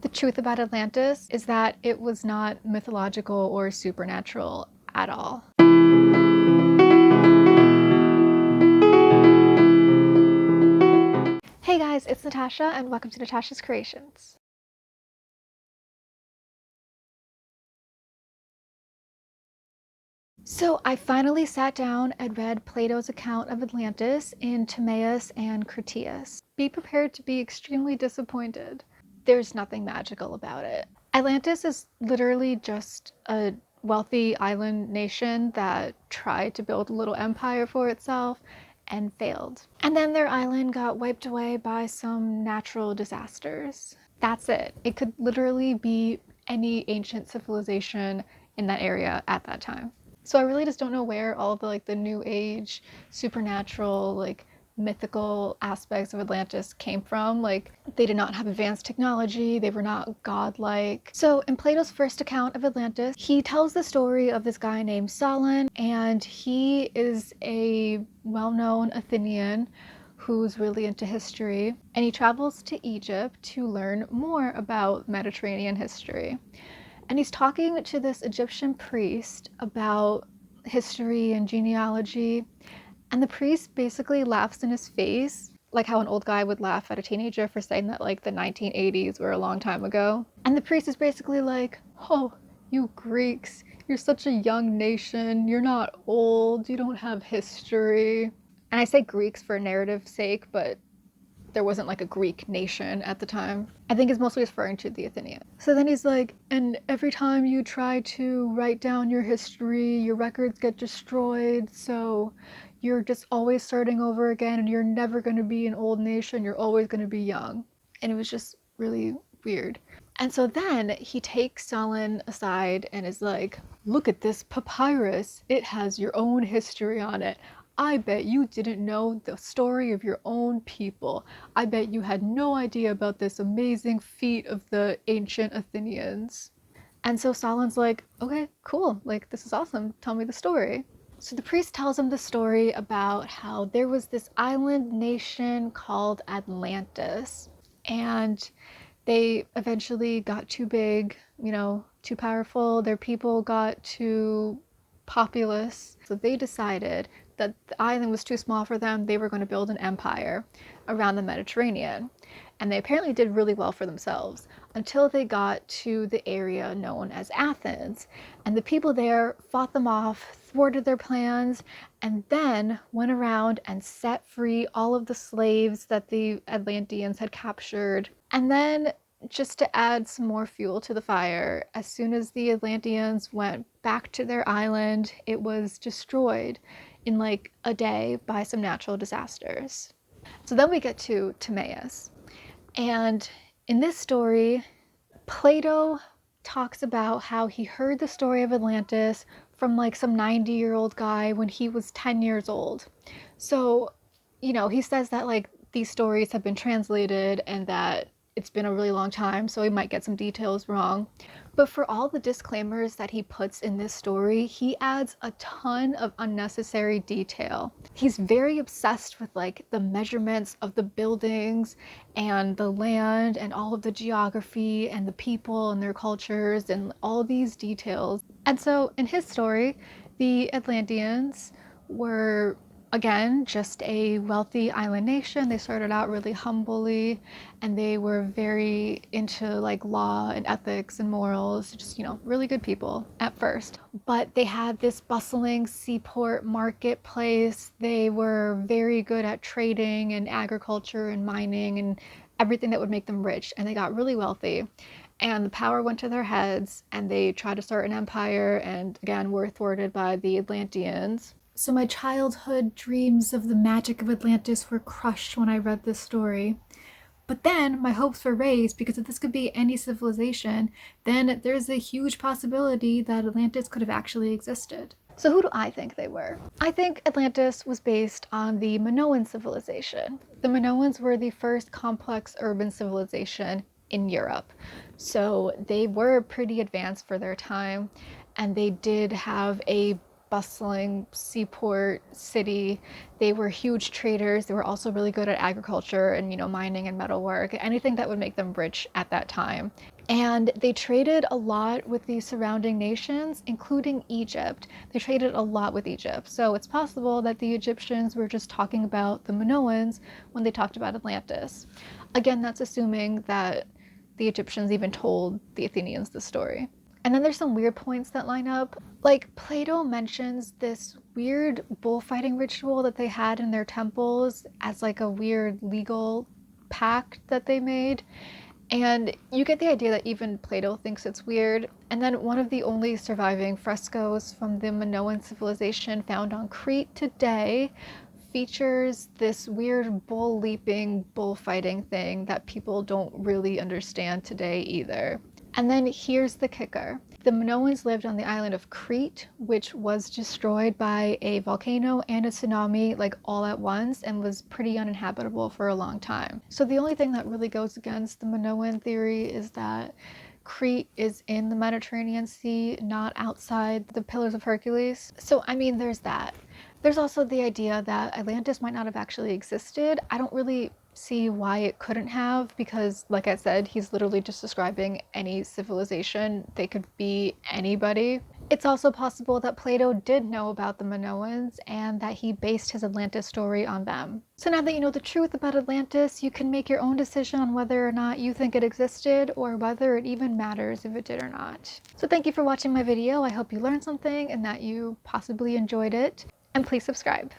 The truth about Atlantis is that it was not mythological or supernatural at all. Hey guys, it's Natasha and welcome to Natasha's Creations. So I finally sat down and read Plato's account of Atlantis in Timaeus and Critias. Be prepared to be extremely disappointed. There's nothing magical about it. Atlantis is literally just a wealthy island nation that tried to build a little empire for itself and failed. And then their island got wiped away by some natural disasters. That's it. It could literally be any ancient civilization in that area at that time. So I really just don't know where all of the new age, supernatural, mythical aspects of Atlantis came from. They did not have advanced technology, they were not godlike. So in Plato's first account of Atlantis, he tells the story of this guy named Solon, and he is a well-known Athenian who's really into history, and he travels to Egypt to learn more about Mediterranean history. And he's talking to this Egyptian priest about history and genealogy. And the priest basically laughs in his face, like how an old guy would laugh at a teenager for saying that the 1980s were a long time ago. And the priest is basically like, oh, you Greeks, you're such a young nation, you're not old, you don't have history. And I say Greeks for narrative's sake, but there wasn't a Greek nation at the time. I think it's mostly referring to the Athenians. So then he's like, and every time you try to write down your history, your records get destroyed, so you're just always starting over again, and you're never going to be an old nation, you're always going to be young. And it was just really weird. And so then he takes Solon aside and is like, look at this papyrus. It has your own history on it. I bet you didn't know the story of your own people. I bet you had no idea about this amazing feat of the ancient Athenians. And so Solon's like, okay, cool. This is awesome. Tell me the story. So the priest tells him the story about how there was this island nation called Atlantis. And they eventually got too big, too powerful. Their people got too populous. So they decided that the island was too small for them. They were going to build an empire around the Mediterranean. And they apparently did really well for themselves until they got to the area known as Athens. And the people there fought them off, thwarted their plans, and then went around and set free all of the slaves that the Atlanteans had captured. And then, just to add some more fuel to the fire, as soon as the Atlanteans went back to their island, it was destroyed in a day by some natural disasters. So then we get to Timaeus. And in this story, Plato talks about how he heard the story of Atlantis from some 90-year-old guy when he was 10 years old. So, he says that these stories have been translated and that it's been a really long time, so he might get some details wrong. But for all the disclaimers that he puts in this story, he adds a ton of unnecessary detail. He's very obsessed with the measurements of the buildings and the land and all of the geography and the people and their cultures and all these details. And so in his story, the Atlanteans were, again, just a wealthy island nation. They started out really humbly, and they were very into law and ethics and morals, just, really good people at first. But they had this bustling seaport marketplace. They were very good at trading and agriculture and mining and everything that would make them rich, and they got really wealthy. And the power went to their heads, and they tried to start an empire, and again, were thwarted by the Atlanteans. So my childhood dreams of the magic of Atlantis were crushed when I read this story. But then my hopes were raised because if this could be any civilization, then there's a huge possibility that Atlantis could have actually existed. So who do I think they were? I think Atlantis was based on the Minoan civilization. The Minoans were the first complex urban civilization in Europe. So they were pretty advanced for their time, and they did have a bustling seaport city. They were huge traders. They were also really good at agriculture and, mining and metalwork, anything that would make them rich at that time. And they traded a lot with the surrounding nations, including Egypt. They traded a lot with Egypt. So it's possible that the Egyptians were just talking about the Minoans when they talked about Atlantis. Again, that's assuming that the Egyptians even told the Athenians the story. And then there's some weird points that line up. Like, Plato mentions this weird bullfighting ritual that they had in their temples as like a weird legal pact that they made. And you get the idea that even Plato thinks it's weird. And then one of the only surviving frescoes from the Minoan civilization found on Crete today features this weird bull leaping, bullfighting thing that people don't really understand today either. And then here's the kicker. The Minoans lived on the island of Crete, which was destroyed by a volcano and a tsunami like all at once and was pretty uninhabitable for a long time. So the only thing that really goes against the Minoan theory is that Crete is in the Mediterranean Sea, not outside the Pillars of Hercules. So, there's that. There's also the idea that Atlantis might not have actually existed. I don't really see why it couldn't have, because like I said, he's literally just describing any civilization. They could be anybody. It's also possible that Plato did know about the Minoans and that he based his Atlantis story on them. So now that you know the truth about Atlantis, you can make your own decision on whether or not you think it existed or whether it even matters if it did or not. So thank you for watching my video. I hope you learned something and that you possibly enjoyed it. And please subscribe.